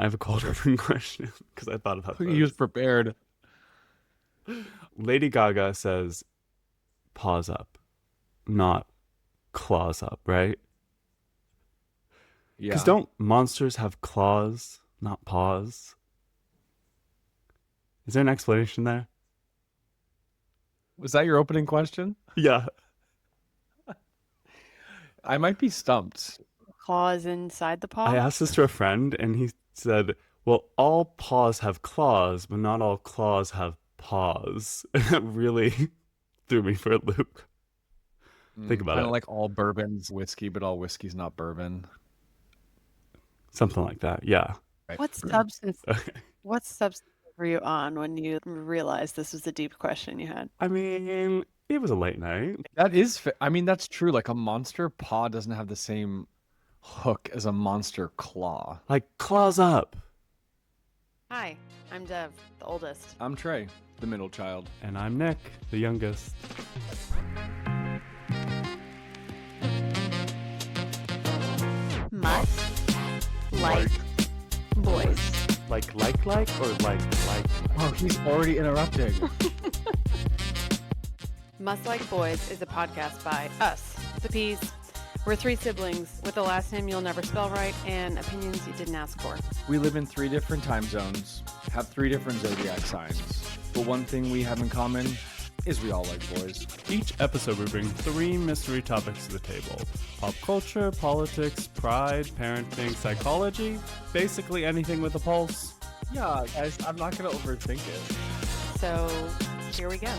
I have a cold open question because I thought about He was this. prepared. Lady Gaga says, paws up, not claws up, right? Because Yeah. don't monsters have claws, not paws? Is there an explanation there? Was that your opening question? Yeah. I might be stumped. Claws inside the I paw? asked this to a friend and he said, well, all paws have claws, but not all claws have paws. And that really threw me for a loop. Think about Kind of it. like all bourbon's whiskey, but all whiskey's not bourbon. Something like that. Yeah. Right. What substance Okay. what substance were you on when you realized this was a deep question you had? I mean, it was a late night. That is, I mean, that's true. Like a monster paw doesn't have the same hook as a monster claw. Like, claws up. Hi, I'm Dev, the oldest. I'm Trey, the middle child. And I'm Nick, the youngest. Must like boys. Like, or like? Oh, he's already interrupting. Must Like Boys is a podcast by us, the Peas. We're three siblings with a last name you'll never spell right and opinions you didn't ask for. We live in 3 different time zones, have 3 different zodiac signs, but one thing we have in common is we all like boys. Each episode we bring 3 mystery topics to the table. Pop culture, politics, pride, parenting, psychology, basically anything with a pulse. Yeah, guys, I'm not gonna overthink it. So here we go.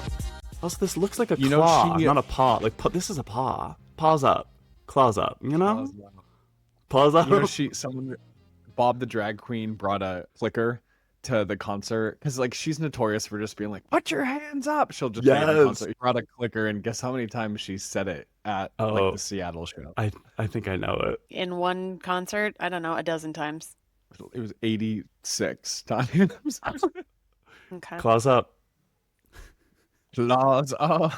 Also, this looks like a You know, claw, she- not a paw. Like, this is a paw. Paws up. Claws up, you know? Paws up. You know, Bob the drag queen brought a clicker to the concert because like she's notorious for just being like, "Put your hands up." She'll just say it in the Yes. concert. He brought a clicker, and guess how many times she said it at Oh. like the Seattle show? I think I know it. In one concert, I don't know, a dozen times. It was 86 times. Okay. Claws up. Claws up.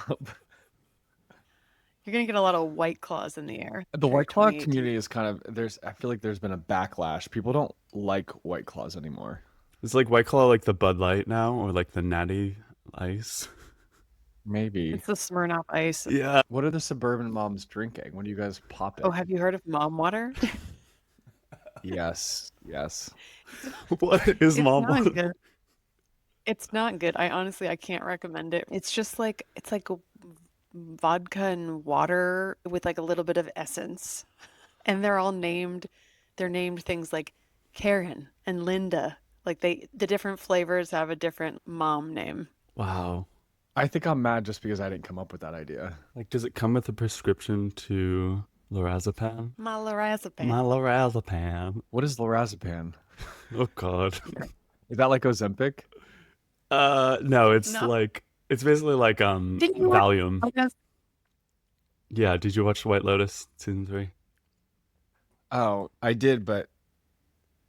You're gonna get a lot of white claws in the air. The for White Claw 2018. community is kind of I feel like there's been a backlash. People don't like White Claws anymore. It's like White Claw, like the Bud Light now, or like the Natty Ice. Maybe. It's the Smirnoff Ice. Yeah. What are the suburban moms drinking? What do you guys pop it? Oh, have you heard of mom water? Yes. What is It's mom? not good. It's not good. I can't recommend it. It's just like vodka and water with like a little bit of essence. And they're named things like Karen and Linda. Like the different flavors have a different mom name. Wow. I think I'm mad just because I didn't come up with that idea. Like, does it come with a prescription to lorazepam? My lorazepam. My lorazepam. What is lorazepam? Oh God. Is that like Ozempic? No, it's No. like it's basically like Didn't you watch- Valium. Oh, that's- Yeah. Did you watch White Lotus season 3? Oh, I did, but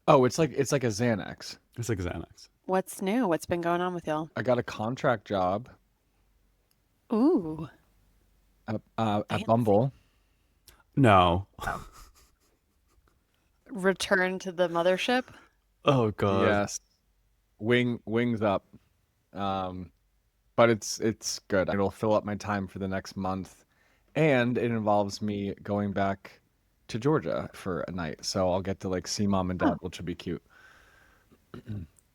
it's like a Xanax. It's like Xanax. What's new? What's been going on with y'all? I got a contract job Ooh. at Fancy. Bumble. No. Return to the mothership? Oh God. Yes, wings up. But it's good. It'll fill up my time for the next month, and it involves me going back to Georgia for a night, so I'll get to like see mom and dad, which will be cute.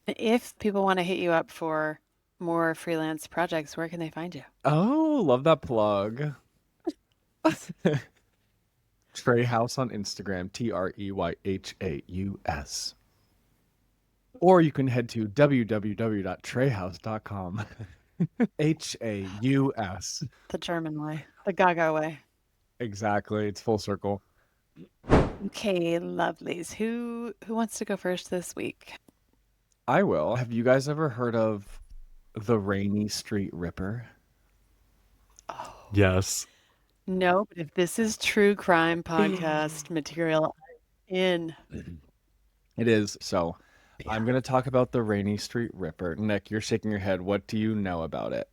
If people want to hit you up for more freelance projects, where can they find you? Oh, love that plug. Trey House on Instagram, TREYHAUS. Or you can head to www.treyhouse.com. HAUS. The German way, the Gaga way. Exactly. It's full circle. Okay, lovelies. Who wants to go first this week? I will. Have you guys ever heard of the Rainey Street Ripper? Yes. No, but if this is true crime podcast material, I'm in. It is. So I'm going to talk about the Rainey Street Ripper. Nick, you're shaking your head. What do you know about it?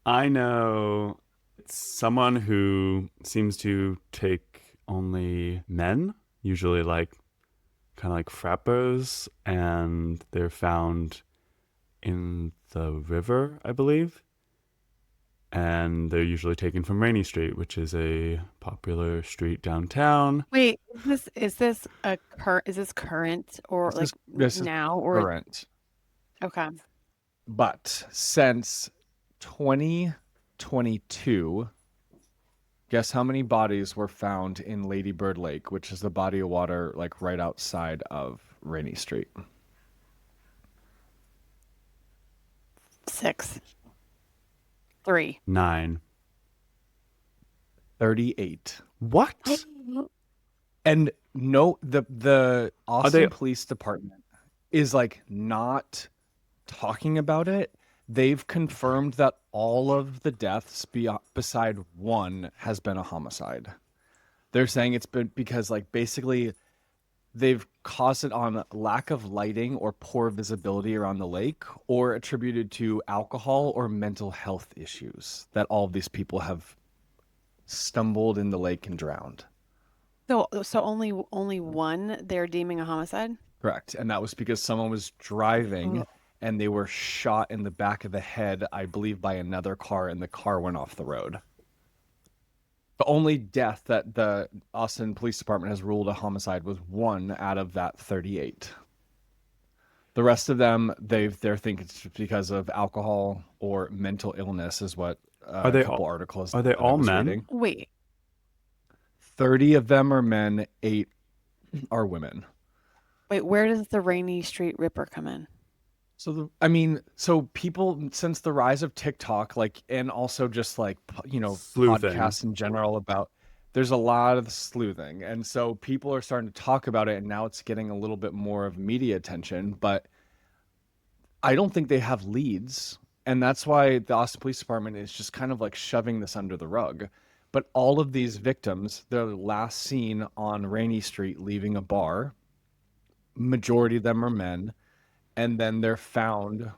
I know it's someone who seems to take only men, usually like kind of like frappers, and they're found in the river, I believe. And they're usually taken from Rainey Street, which is a popular street downtown. Wait, is this current or like This is now or current. okay. But since 2022, guess how many bodies were found in Lady Bird Lake, which is the body of water like right outside of Rainey Street? 6, 3. 9. 38. What? And no, the Austin they- Police Department is like not talking about it. They've confirmed that all of the deaths beside one has been a homicide. They're saying it's been because like basically they've caused it on lack of lighting or poor visibility around the lake, or attributed to alcohol or mental health issues, that all of these people have stumbled in the lake and drowned. So only one they're deeming a homicide? Correct. And that was because someone was driving Oh. and they were shot in the back of the head, I believe, by another car, and the car went off the road. The only death that the Austin Police Department has ruled a homicide was one out of that 38. The rest of them, they're thinking it's because of alcohol or mental illness, is what Are a they couple all- articles are they that I all was men? reading. Wait, 30 of them are men, 8 are women. where does the Rainy Street Ripper come in? So so people, since the rise of TikTok, like, and also just like, Sleuthing. podcasts in general there's a lot of sleuthing. And so people are starting to talk about it, and now it's getting a little bit more of media attention, but I don't think they have leads. And that's why the Austin Police Department is just kind of like shoving this under the rug. But all of these victims, they're last seen on Rainey Street leaving a bar. Majority of them are men. And then they're found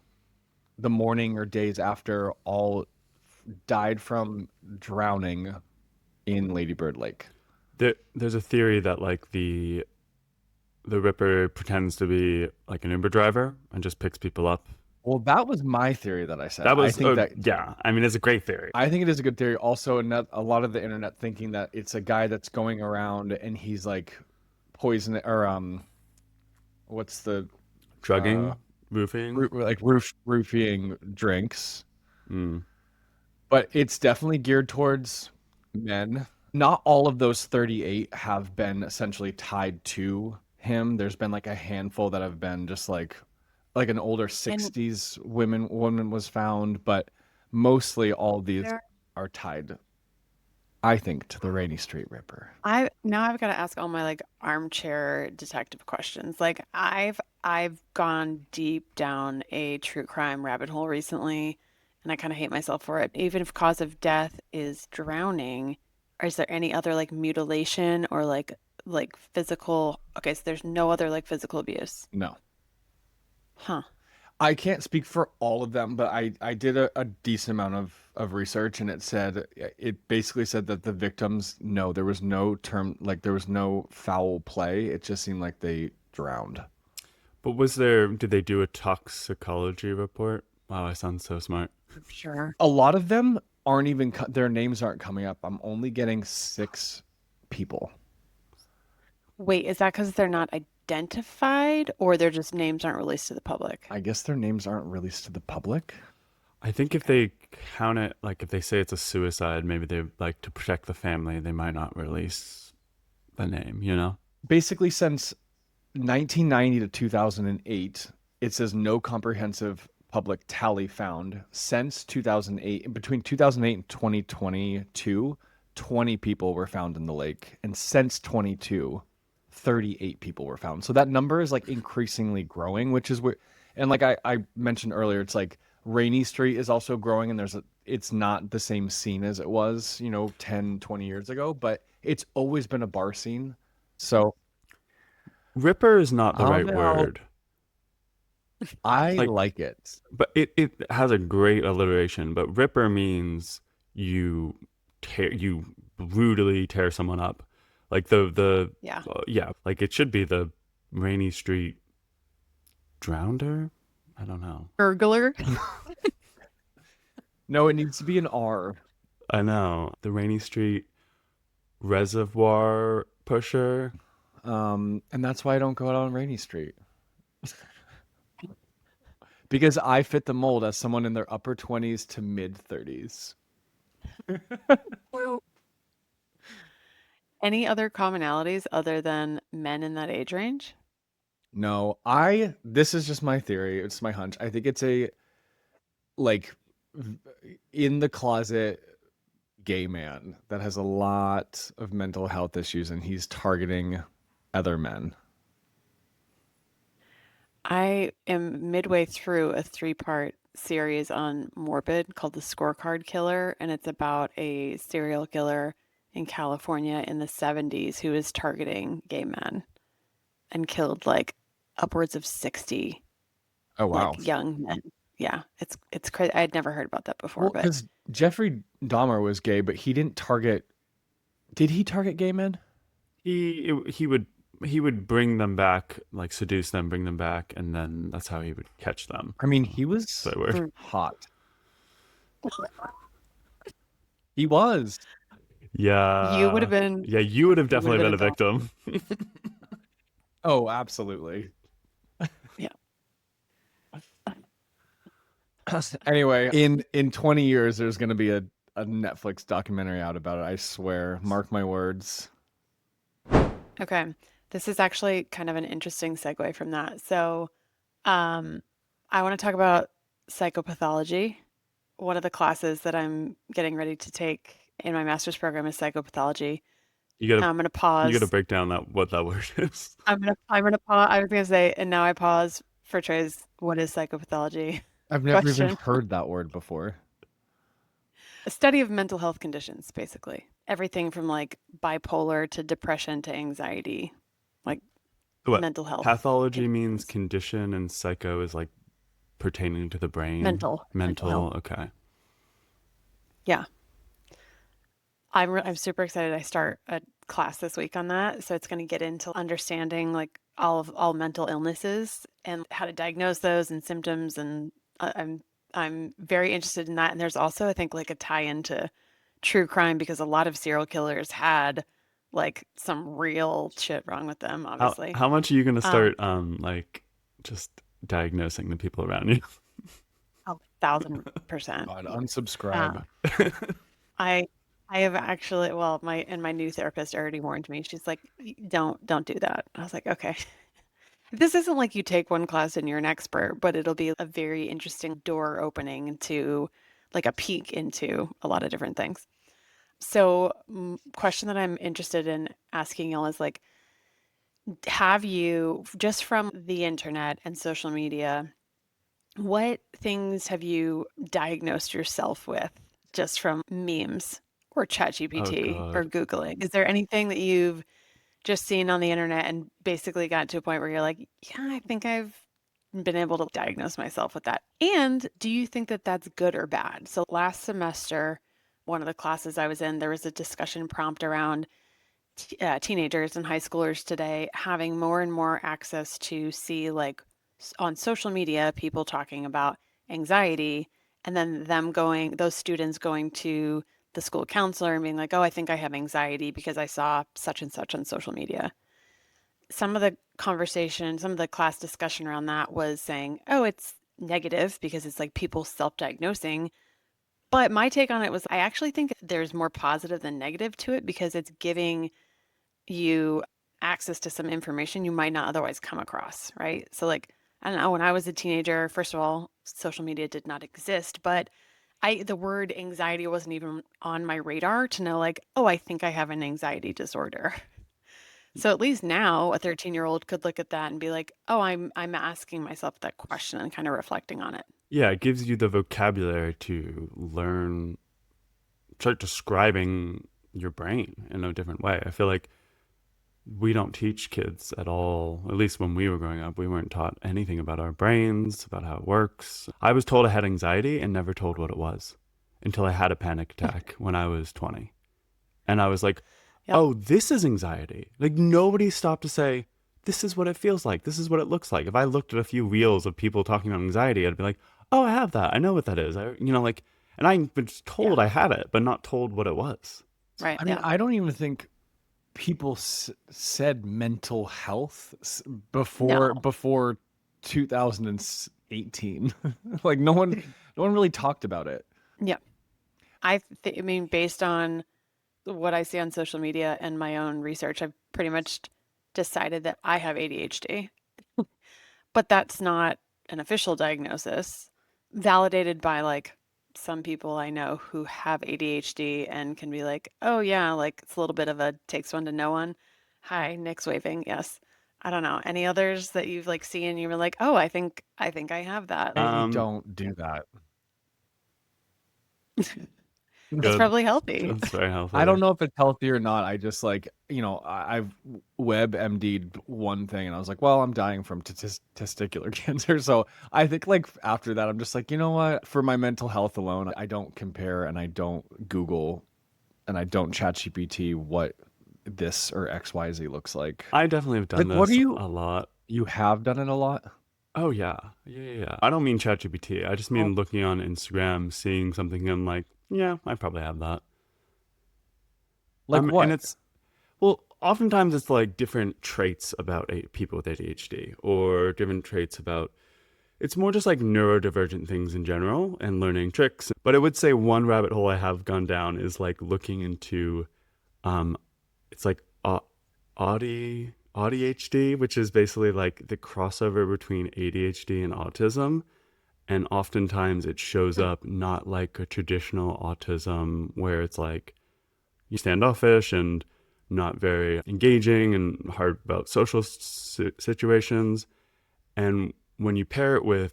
the morning or days after, all died from drowning in Lady Bird Lake. There's a theory that like the Ripper pretends to be like an Uber driver and just picks people up. Well, that was my theory that I said. That was I think yeah. I mean, it's a great theory. I think it is a good theory. Also, a lot of the internet thinking that it's a guy that's going around and he's like poison or what's the Drugging, roofing. roofing drinks. Mm. But it's definitely geared towards men. Not all of those 38 have been essentially tied to him. There's been like a handful that have been just like an older 60s woman was found, but mostly all of these are tied, I think, to the Rainey Street Ripper. I've got to ask all my like armchair detective questions. Like I've gone deep down a true crime rabbit hole recently, and I kind of hate myself for it. Even if cause of death is drowning, is there any other like mutilation or like physical? Okay, so there's no other like physical abuse. No. Huh. I can't speak for all of them, but I did a decent amount of research, and it basically said that the victims, no, there was no there was no foul play. It just seemed like they drowned. But did they do a toxicology report? Wow, I sound so smart. Sure. A lot of them aren't even, their names aren't coming up. I'm only getting 6 people. Wait, is that because they're not identified or their just names aren't released to the public? I guess their names aren't released to the public. I think if they count it, like if they say it's a suicide, maybe they like to protect the family, they might not release the name, you know? Basically, since 1990 to 2008, it says no comprehensive public tally found. Since 2008, between 2008 and 2022, 20 people were found in the lake. And since 22, 38 people were found. So that number is like increasingly growing, which is where, and like I mentioned earlier, it's like Rainey Street is also growing, and it's not the same scene as it was, 10, 20 years ago, but it's always been a bar scene. So Ripper is not the right know. word, I Like- like it. but it has a great alliteration. But Ripper means you brutally tear someone up, like the Yeah. yeah, like it should be the Rainy Street Drownder? I don't know. Burglar. No, it needs to be an R. I know. The Rainy Street Reservoir Pusher. And that's why I don't go out on Rainy Street. Because I fit the mold as someone in their upper 20s to mid 30s. Any other commonalities other than men in that age range? No, this is just my theory. It's my hunch. I think it's a like in the closet gay man that has a lot of mental health issues and he's targeting other men. I am midway through a 3-part series on Morbid called The Scorecard Killer, and it's about a serial killer in California in the 70s who is targeting gay men and killed like upwards of 60 Oh wow. like young men. Yeah, it's crazy. I had never heard about that before, Well, but because Jeffrey Dahmer was gay, but he didn't target. Did he target gay men? He would bring them back, like seduce them, bring them back, and then that's how he would catch them. I mean, he was So weird. hot. He was. Yeah. you would have been Yeah, you would have you would definitely have been a been victim. Oh, absolutely. yeah. Anyway, in 20 years, there's going to be a Netflix documentary out about it. I swear. Mark my words. Okay. This is actually kind of an interesting segue from that. So, I want to talk about psychopathology. One of the classes that I'm getting ready to take in my master's program is psychopathology. You gotta I'm going to pause. you gotta break down what that word is. I'm gonna pause. I was gonna say, and now I pause for Trey's what is psychopathology I've never question. even heard that word before. A study of mental health conditions, basically. Everything from like bipolar to depression to anxiety, like What? mental health. Pathology means condition, and psycho is like pertaining to the brain. Mental health. Okay. Yeah. I'm super excited. I start a class this week on that, so it's going to get into understanding like all mental illnesses and how to diagnose those and symptoms, and I'm very interested in that. And there's also, I think, like a tie into true crime because a lot of serial killers had like some real shit wrong with them, obviously. How much are you gonna start like just diagnosing the people around you? 1,000%. God, unsubscribe. I have actually, well, my new therapist already warned me. She's like, don't do that. I was like, okay. This isn't like you take one class and you're an expert, but it'll be a very interesting door opening to like a peek into a lot of different things. So, question that I'm interested in asking y'all is like, have you, just from the internet and social media, what things have you diagnosed yourself with just from memes or ChatGPT Oh, or God. Googling? Is there anything that you've just seen on the internet and basically got to a point where you're like, yeah, I think I've been able to diagnose myself with that? And do you think that that's good or bad? So last semester, one of the classes I was in, there was a discussion prompt around teenagers and high schoolers today having more and more access to see like on social media people talking about anxiety, and then those students going to the school counselor and being like, oh, I think I have anxiety because I saw such and such on social media. Some of the conversation, some of the class discussion around that was saying, oh, it's negative because it's like people self-diagnosing. But my take on it was I actually think there's more positive than negative to it because it's giving you access to some information you might not otherwise come across, right? So like, I don't know, when I was a teenager, first of all, social media did not exist, but the word anxiety wasn't even on my radar to know like, oh, I think I have an anxiety disorder. So at least now a 13-year-old could look at that and be like, oh, I'm asking myself that question and kind of reflecting on it. Yeah, it gives you the vocabulary to learn, start describing your brain in a different way. I feel like we don't teach kids at all, at least when we were growing up, we weren't taught anything about our brains, about how it works. I was told I had anxiety and never told what it was until I had a panic attack when I was 20. And I was like, Yep. oh, this is anxiety. Like nobody stopped to say, this is what it feels like. This is what it looks like. If I looked at a few reels of people talking about anxiety, I'd be like, oh, I have that. I know what that is. And I was told I had it, but not told what it was. Right. I mean, Yeah. I don't even think people said mental health before No. 2018. Like no one really talked about it. Yeah. I mean, based on what I see on social media and my own research, I've pretty much decided that I have ADHD. But that's not an official diagnosis, validated by like some people I know who have ADHD and can be like, oh yeah, like it's a little bit of a takes one to know one. Hi, Nick's waving. Yes. I don't know. Any others that you've like seen and you were like, oh, I think I have that. Maybe don't do that. It's Good. probably healthy. It's very healthy. I don't know if it's healthy or not. I just like, I've WebMD'd one thing and I was like, well, I'm dying from testicular cancer. So I think like after that, I'm just like, you know what? For my mental health alone, I don't compare and I don't Google and I don't chat GPT what this or XYZ looks like. I definitely have done Like, what this are you- a lot. You have done it a lot? Oh, yeah. Yeah. I don't mean ChatGPT. I just mean looking on Instagram, seeing something, and I'm like, yeah, I probably have that. Like what? And well, oftentimes it's like different traits about people with ADHD or different traits about, it's more just like neurodivergent things in general and learning tricks. But I would say one rabbit hole I have gone down is like looking into, it's like ADHD, which is basically like the crossover between ADHD and autism. And oftentimes it shows up not like a traditional autism where it's like you standoffish and not very engaging and hard about social situations. And when you pair it with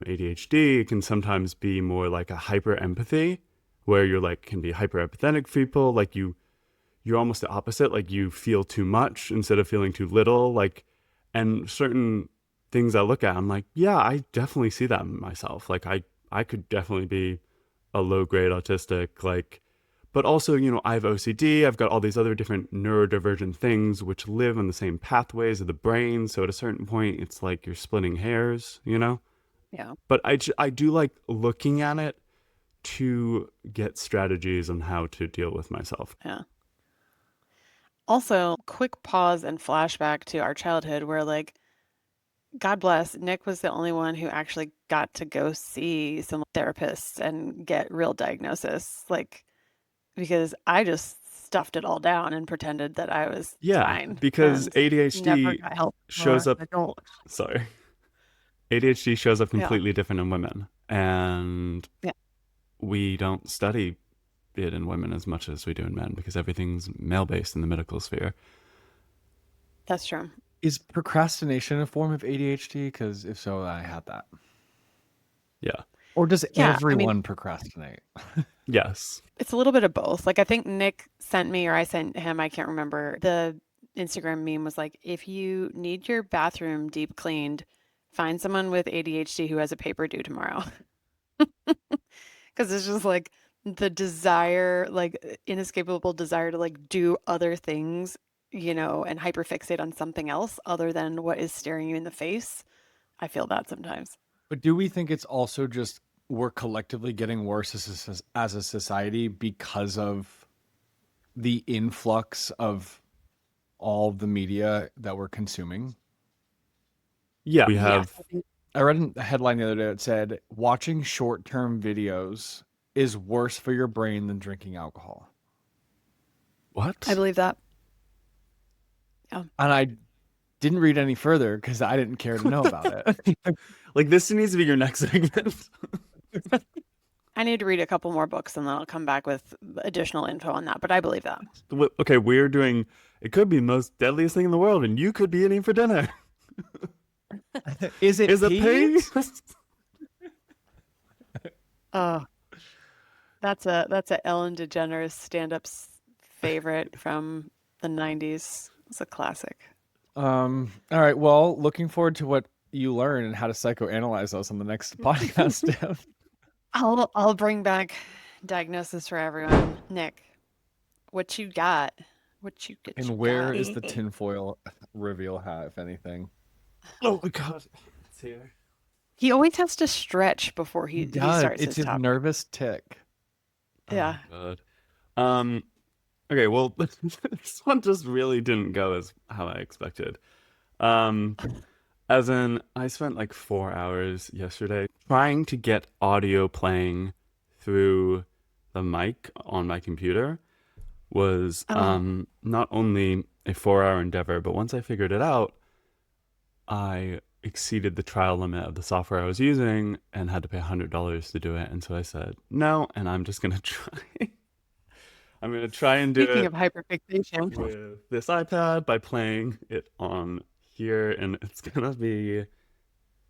ADHD, it can sometimes be more like a hyper empathy where you're like, can be hyper empathetic for people. Like you're almost the opposite. Like you feel too much instead of feeling too little. Like, and certain things I look at, I'm like, yeah, I definitely see that in myself. Like I could definitely be a low grade autistic, like, but also, I have OCD. I've got all these other different neurodivergent things which live on the same pathways of the brain. So at a certain point, it's like you're splitting hairs, Yeah. But I do like looking at it to get strategies on how to deal with myself. Yeah. Also, quick pause and flashback to our childhood where like God bless, Nick was the only one who actually got to go see some therapists and get real diagnosis. Like, because I just stuffed it all down and pretended that I was fine. Because and never ADHD got help shows for up. an adult. Sorry. ADHD shows up Yeah. completely different in women. And Yeah. we don't study it in women as much as we do in men because everything's male based in the medical sphere. That's true. Is procrastination a form of ADHD? Because if so, I had that. Yeah. Or does Yeah, I mean- everyone procrastinate? Yes. It's a little bit of both. Like I think Nick sent me or I sent him, I can't remember. The Instagram meme was like, if you need your bathroom deep cleaned, find someone with ADHD who has a paper due tomorrow. Because it's just like the desire, like inescapable desire to like do other things, and hyperfixate on something else other than what is staring you in the face. I feel that sometimes. But do we think it's also just we're collectively getting worse as a society because of the influx of all the media that we're consuming? Yeah. We Yes, have. I think I read a headline the other day that said watching short-term videos is worse for your brain than drinking alcohol. What? I believe that. And I didn't read any further because I didn't care to know about it. Like, this needs to be your next segment. I need to read a couple more books and then I'll come back with additional info on that. But I believe that. Okay, we're doing, it could be the most deadliest thing in the world, and you could be eating for dinner. Is it Is it peas? peas? Oh, that's a Ellen DeGeneres stand-up's favorite from the 90s. It's a classic. All right. Well, looking forward to what you learn and how to psychoanalyze us on the next podcast, Steph. I'll bring back diagnosis for everyone. Nick, what you got? What you get? And where is the tinfoil reveal hat, if anything? Oh my god. It's here. He always has to stretch before He he does. starts It's his his top. nervous tick. Yeah. Oh god. Okay, well, this one just really didn't go as how I expected. Um, as in, I spent like 4 hours yesterday trying to get audio playing through the mic on my computer was Oh. not only a 4 hour endeavor, but once I figured it out, I exceeded the trial limit of the software I was using and had to pay $100 to do it. And so I said, no, and I'm just going to try. I'm going to try and do Speaking it of hyperfixation, with this iPad by playing it on here, and it's going to be.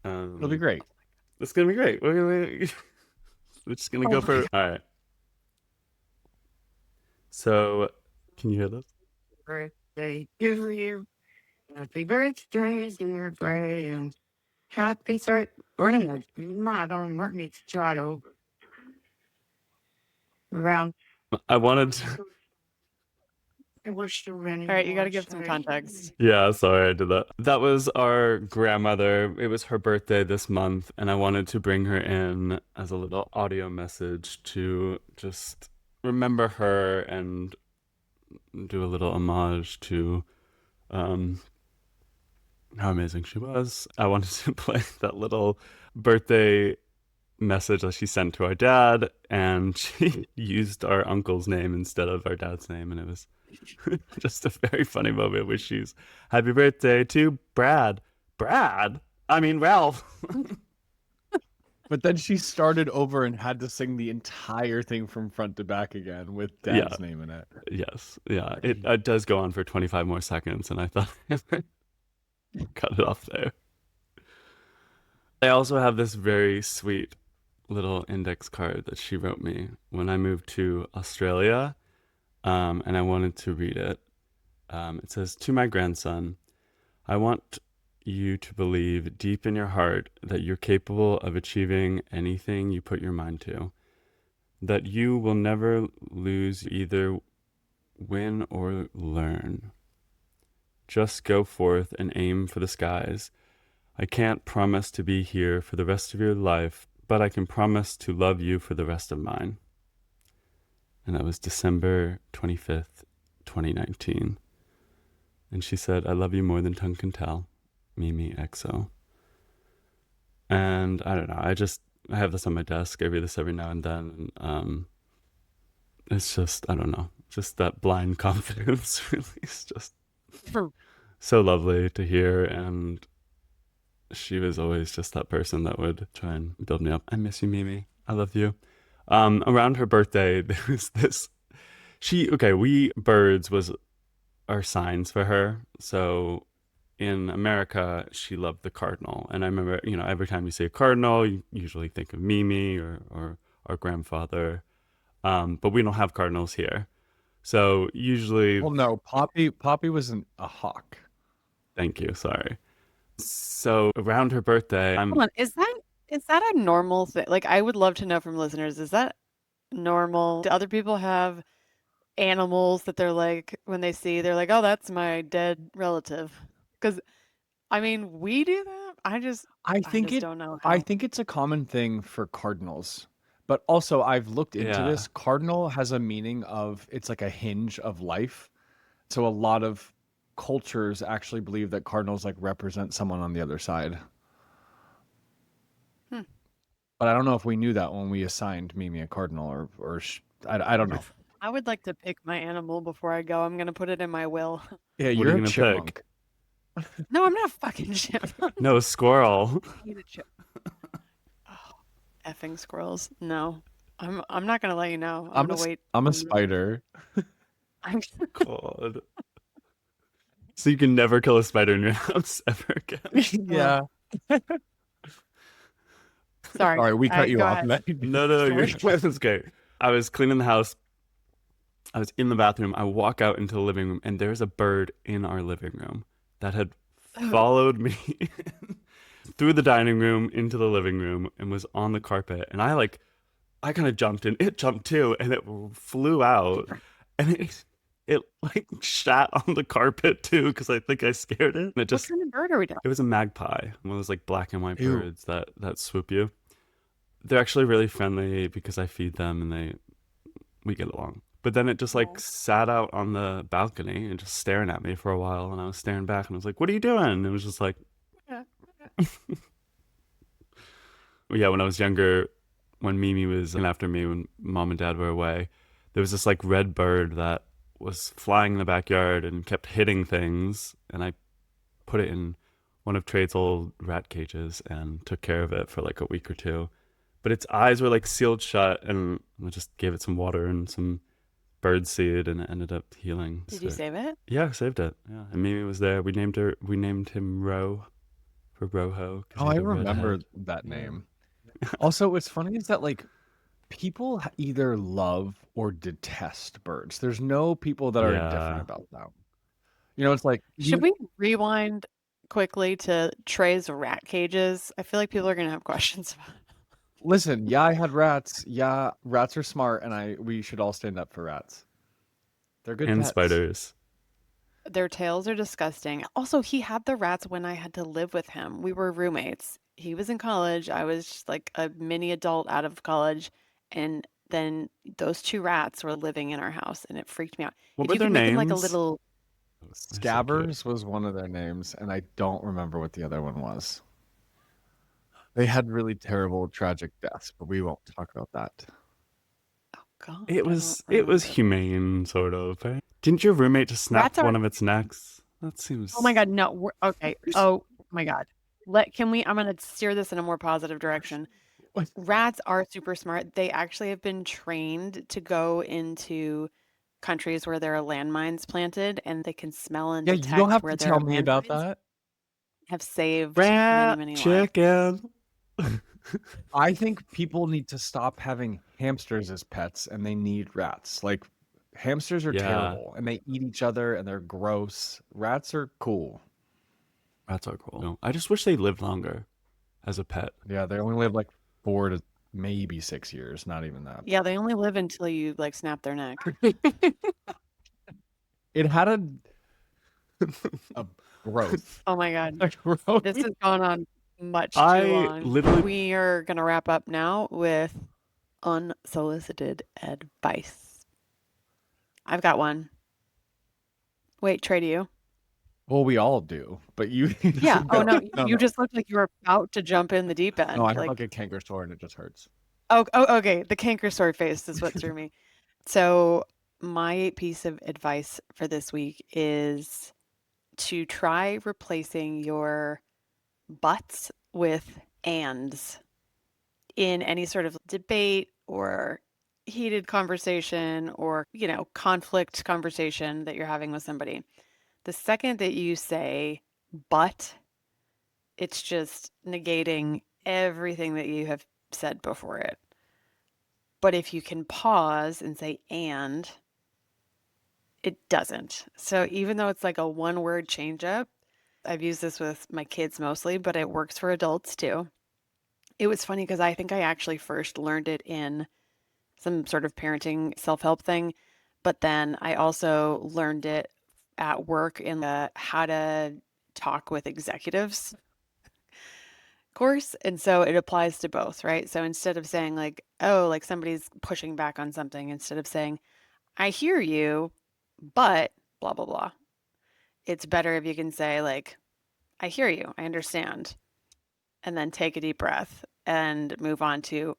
It'll be great. It's going to be great. We're just going to oh go my for. God. All right. So, can you hear this? Birthday to you. Happy birthday, dear friend. Happy birthday. I don't want me to try to around. I wanted to. I wish there were any All right, you got more to give some context. Yeah, sorry I did that. That was our grandmother. It was her birthday this month, and I wanted to bring her in as a little audio message to just remember her and do a little homage to um, how amazing she was. I wanted to play that little birthday message that she sent to our dad, and she used our uncle's name instead of our dad's name, and it was just a very funny moment where she's happy birthday to Brad. Brad? I mean Ralph. But then she started over and had to sing the entire thing from front to back again with Yeah. Dad's name in it. Yes. Yeah. It does go on for 25 more seconds, and I thought cut it off there. I also have this very sweet little index card that she wrote me when I moved to Australia, and I wanted to read it. It says, "To my grandson, I want you to believe deep in your heart that you're capable of achieving anything you put your mind to, that you will never lose, either win or learn. Just go forth and aim for the skies. I can't promise to be here for the rest of your life, but I can promise to love you for the rest of mine." And that was December 25th, 2019. And she said, "I love you more than tongue can tell. Mimi XO." And I don't know, I have this on my desk. I read this every now and then. And, it's just, I don't know, just that blind confidence really is just so lovely to hear. And she was always just that person that would try and build me up. I miss you, Mimi. I love you. Around her birthday, there was this. We birds was our signs for her. So in America, she loved the cardinal. And I remember, every time you say cardinal, you usually think of Mimi or our grandfather. But we don't have cardinals here. So usually. Well, no, Poppy was a hawk. Thank you. Sorry. So around her birthday, Hold on, is that a normal thing? Like, I would love to know from listeners, is that normal? Do other people have animals that they're like, when they see, they're like, oh, that's my dead relative? Because, I mean, we do that. I just don't know I how. think it's a common thing for cardinals. But also, I've looked into Yeah. this. Cardinal has a meaning of, it's like a hinge of life. So a lot of cultures actually believe that cardinals like represent someone on the other side. But I don't know if we knew that when we assigned Mimi a cardinal, I don't know. I would like to pick my animal before I go. I'm gonna put it in my will. Yeah, What are you're you a gonna chipmunk. pick? No, I'm not a fucking chipmunk. No, squirrel. I hate a chip. Oh, effing squirrels. No. I'm not gonna let you know. I'm gonna wait. I'm a on the- spider. I'm God. So you can never kill a spider in your house ever again. Yeah. sorry. All right, we cut you go off. ahead. No, it's okay. I was cleaning the house. I was in the bathroom. I walk out into the living room, and there's a bird in our living room that had followed me through the dining room into the living room and was on the carpet. And I kind of jumped, and it jumped too, and it flew out. And it like shat on the carpet too because I think I scared it. What kind of bird are we doing? It was a magpie, one of those like black and white Ew. birds that swoop you. They're actually really friendly because I feed them and we get along. But then it just like sat out on the balcony and just staring at me for a while, and I was staring back and I was like, "What are you doing?" And it was just like, yeah. When I was younger, when Mimi was looking after me when mom and dad were away, there was this like red bird that was flying in the backyard and kept hitting things, and I put it in one of Trey's old rat cages and took care of it for like a week or two. But its eyes were like sealed shut, and I just gave it some water and some bird seed, and it ended up healing. Did you save it? Yeah, I saved it. Yeah, and Mimi was there. We named him Ro for Roho. Oh, I remember that name. Also, what's funny is that like people either love or detest birds. There's no people that are indifferent about that. You know, it's like Should we rewind quickly to Trey's rat cages? I feel like people are gonna have questions about it. Listen, yeah, I had rats. Yeah, rats are smart, and we should all stand up for rats. They're good and pets. spiders. Their tails are disgusting. Also, he had the rats when I had to live with him. We were roommates. He was in college. I was just like a mini adult out of college. And then those two rats were living in our house, and it freaked me out. What If were you their could make him names? like a little Scabbers was one of their names, and I don't remember what the other one was. They had really terrible, tragic deaths, but we won't talk about that. Oh God. It was humane, sort of. Right? Didn't your roommate just snap one of its necks? That seems. Oh my God, no. Okay. Oh my God. I'm gonna steer this in a more positive direction. What? Rats are super smart. They actually have been trained to go into countries where there are landmines planted, and they can smell and detect you don't have where to there tell are me about landmines. that. Have saved rat many lives. chicken. I think people need to stop having hamsters as pets, and they need rats. Like hamsters are terrible, and they eat each other, and they're gross. Rats are cool. Rats are cool. No, I just wish they lived longer as a pet. Yeah, they only live like 4 to maybe 6 years, not even that. Yeah, they only live until you like snap their neck. It had a growth. Oh my God. A growth. This has gone on much too long. literally- We are gonna wrap up now with unsolicited advice. I've got one. Wait, Trey, do you? Well, we all do, but you. Yeah. Oh no, No, you no. just looked like you were about to jump in the deep end. No, I have like, like a canker sore, and it just hurts. oh, okay. The canker sore face is what threw me. So my piece of advice for this week is to try replacing your buts with ands in any sort of debate or heated conversation or, conflict conversation that you're having with somebody. The second that you say but, it's just negating everything that you have said before it. But if you can pause and say and, it doesn't. So even though it's like a one word change up, I've used this with my kids mostly, but it works for adults too. It was funny because I think I actually first learned it in some sort of parenting self-help thing, but then I also learned it at work in the how to talk with executives course. And so it applies to both, right? So instead of saying like, oh, like somebody's pushing back on something, instead of saying, I hear you, but blah, blah, blah. It's better if you can say like, I hear you, I understand, and then take a deep breath and move on to,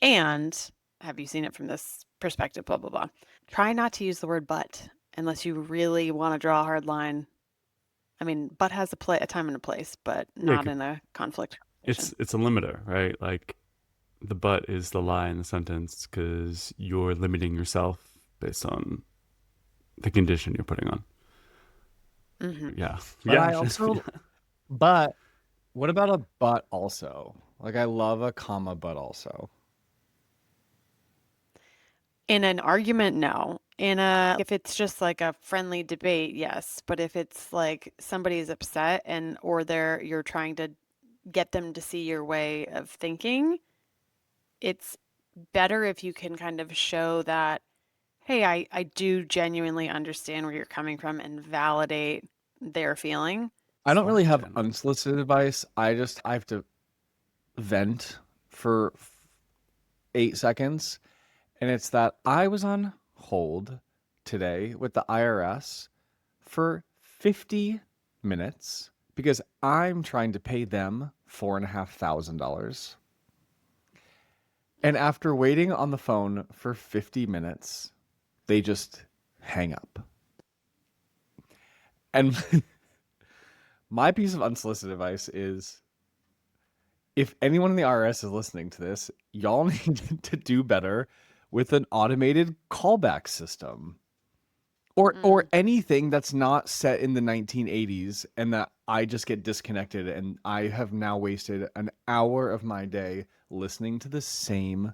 and have you seen it from this perspective, blah, blah, blah. Try not to use the word but unless you really want to draw a hard line. I mean, but has a time and a place, but not in a conflict. It's a limiter, right? Like the but is the lie in the sentence because you're limiting yourself based on the condition you're putting on. Mm-hmm. Yeah. But yeah. I also, but what about a but also? Like I love a comma, but also. In an argument, no. If it's just like a friendly debate, yes. But if it's like somebody's upset or you're trying to get them to see your way of thinking, it's better if you can kind of show that, hey, I do genuinely understand where you're coming from and validate their feeling. I don't really have channel. unsolicited advice. I have to vent for 8 seconds. And it's that I was on hold today with the IRS for 50 minutes because I'm trying to pay them $4,500. And after waiting on the phone for 50 minutes, they just hang up. And my piece of unsolicited advice is if anyone in the IRS is listening to this, y'all need to do better with an automated callback system. Or anything that's not set in the 1980s and that I just get disconnected and I have now wasted an hour of my day listening to the same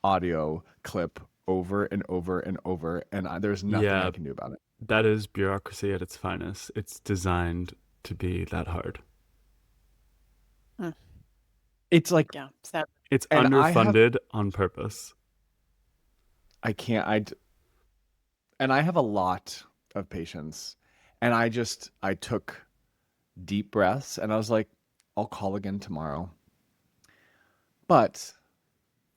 audio clip over and over and over and there's nothing I can do about it. That is bureaucracy at its finest. It's designed to be that hard. It's like Yeah, sad. It's And I have- underfunded on purpose. I can't and I have a lot of patience and I took deep breaths and I was like, I'll call again tomorrow. But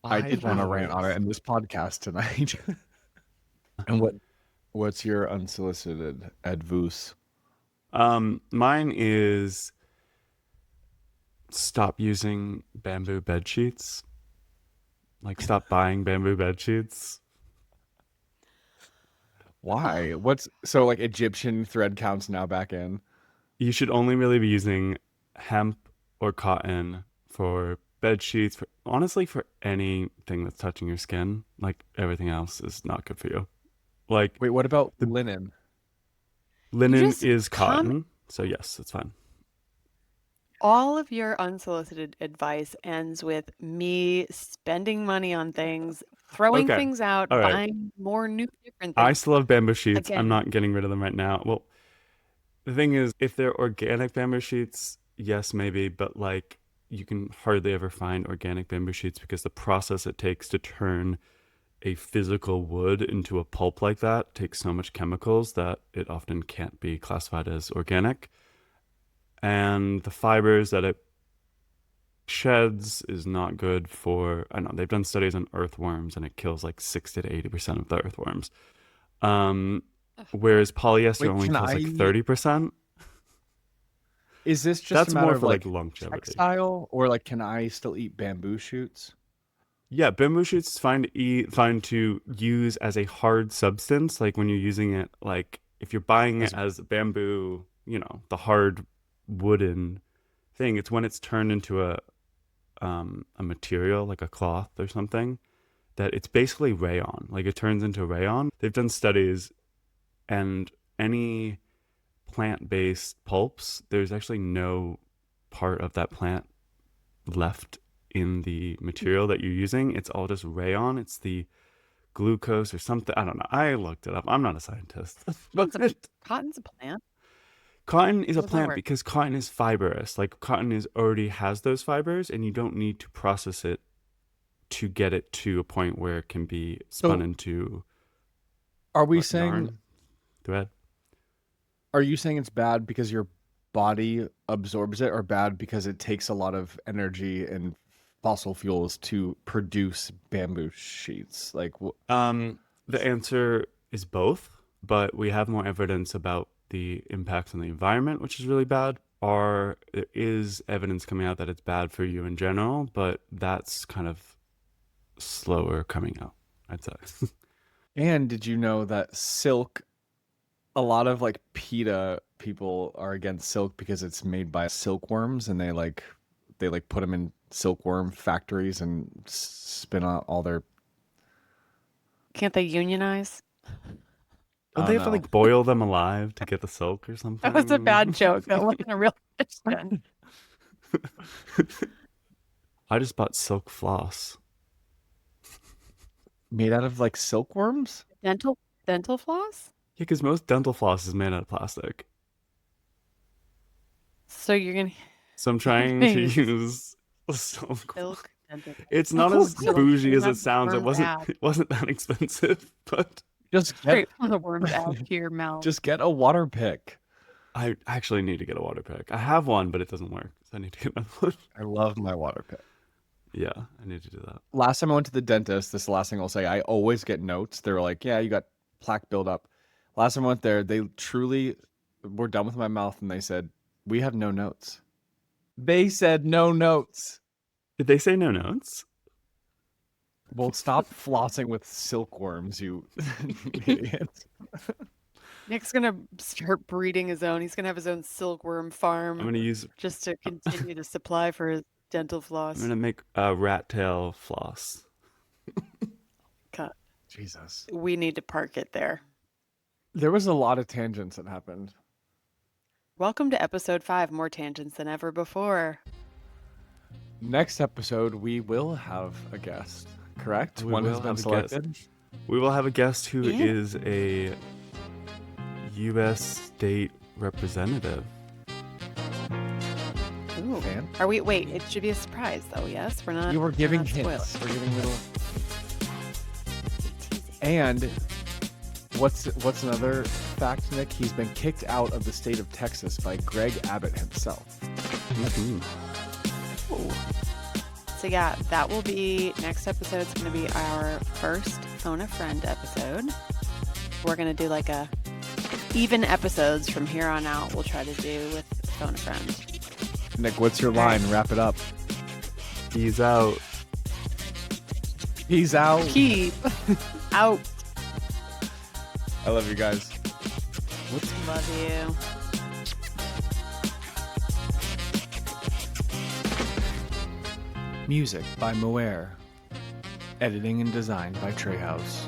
I did want to rant on it in this podcast tonight. And what's your unsolicited advice? Mine is stop using bamboo bed sheets. Like, stop buying bamboo bed sheets. Why? What's so like Egyptian thread counts now back in? You should only really be using hemp or cotton for bed sheets, honestly, for anything that's touching your skin. Like, everything else is not good for you. Like, Wait, what about linen? linen just is cotton, so yes, it's fine. All of your unsolicited advice ends with me spending money on things, throwing Okay, things out, all right. buying more new different I things. still have bamboo sheets. I'm Again. not getting rid of them right now. Well, the thing is, if they're organic bamboo sheets, yes, maybe, but like you can hardly ever find organic bamboo sheets because the process it takes to turn a physical wood into a pulp like that takes so much chemicals that it often can't be classified as organic. And the fibers that it sheds is not good for, I don't know, they've done studies on earthworms and it kills like 60 to 80% of the earthworms. Whereas polyester Wait, only can kills like I- 30%. Is this just That's a matter more of for like like longevity. textile or like can I still eat bamboo shoots? Yeah, bamboo shoots is fine to eat, fine to use as a hard substance. Like when you're using it, like if you're buying it as bamboo, you know, the hard wooden thing. It's when it's turned into a material like a cloth or something that it's basically rayon. Like it turns into rayon. They've done studies, and any plant-based pulps, there's actually no part of that plant left in the material that you're using. It's all just rayon. It's the glucose or something. I don't know. I looked it up. I'm not a scientist. But Cotton's a plant. cotton is a How does that plant work? because cotton is fibrous. Like cotton is already has those fibers, and you don't need to process it to get it to a point where it can be spun So, into Are we what, saying yarn? Go ahead. are you saying it's bad because your body absorbs it or bad because it takes a lot of energy and fossil fuels to produce bamboo sheets? Like The answer is both, but we have more evidence about the impacts on the environment, which is really bad. Or there is evidence coming out that it's bad for you in general, but that's kind of slower coming out, I'd say. and did you know that silk a lot of like PETA people are against silk because it's made by silkworms and they put them in silkworm factories and spin out all their Can't they unionize? Don't Oh, they have to no. like boil them alive to get the silk or something? That was a bad joke. That wasn't a real question. I just bought silk floss. made out of like silkworms? Dental floss? Yeah, because most dental floss is made out of plastic. So you're gonna So I'm trying to Use use silk. silk dental. It's not Oh, as silk. bougie You're as not it sounds. It burn wasn't. bad. It wasn't that expensive, but Just Straight get from the worm's out to your mouth. just get a water pick. I actually need to get a water pick. I have one, but it doesn't work. So I need to get another one. I love my water pick. Yeah, I need to do that. Last time I went to the dentist, this is the last thing I'll say. I always get notes. They were like, "Yeah, you got plaque buildup." Last time I went there, they truly were done with my mouth, and they said, "We have no notes." They said no notes. Did they say no notes? Well, stop flossing with silkworms, you idiots. Nick's gonna start breeding his own. He's gonna have his own silkworm farm I'm gonna use. just to continue to supply for his dental floss. I'm gonna make a rat tail floss. Cut. Jesus. We need to park it there. There was a lot of tangents that happened. Welcome to episode 5, more tangents than ever before. Next episode, we will have a guest, correct? We One has will been have a guest. selected. We will have a guest who Yeah. is a U.S. state representative. Ooh. And Are we? Wait, it should be a surprise though. Yes, we're not. you were giving not spoiling. hints. We're giving little. Teasing. And what's another fact, Nick? He's been kicked out of the state of Texas by Greg Abbott himself. Mhm. Ooh. So yeah, that will be next episode. It's going to be our first Phone a Friend episode. We're going to do like a even episodes from here on out. We'll try to do with Phone a Friend. Nick, what's your line? Wrap it up. He's out. Peace out. Keep out. I love you guys. Love you. Music by Moer. Editing and design by Trey House.